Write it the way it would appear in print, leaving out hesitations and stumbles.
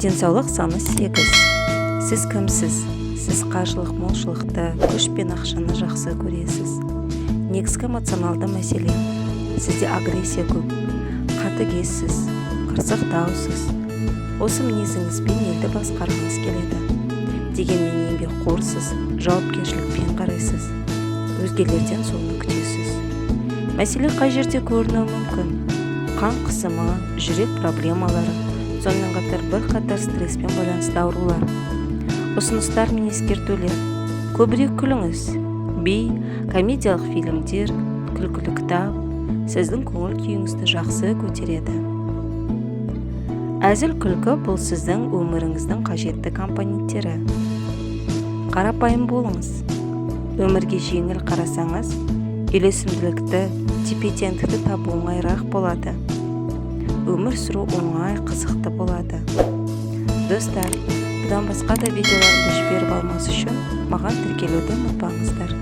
Денсаулық саны 8. Сіз кімсіз? Сіз қаржылық молшылықты, күш пен ақшаны жақсы көресіз. Негізгі эмоционалды мәселе. Сізде агрессия көп, қатыгезсіз, қырсықтаусыз. Осы мінезіңізбен елді басқарғыңыз келеді. Дегенмен еңбекқорсыз, жауапкершілікпен қарайсыз. Өзгелерден соны күтесіз. Мәселе қай жерде көрінуі мүмкін? Қан қысымы, жүрек проблемалары, сонымен қатар бірқатар стресспен байланысты аурулар. Ұсыныстар мен ескертулер. Көбірек күліңіз. Би, комедиялық фильмдер, күлкілі кітап сіздің көңіл күйіңізді жақсы көтереді. Әзіл күлкі бұл сіздің өміріңіздің қажетті компоненттері. Қарапайым болыңыз. Өмірге жеңіл қарасаңыз, үйлесімділікті, тепе-теңдікті табу оңайырақ болады. Өмір сүру оңай, қызықты болады. Достар, бұдан басқа да видеоларды жіберіп алмас үшін маған тіркелуді ұмытпаңыздар.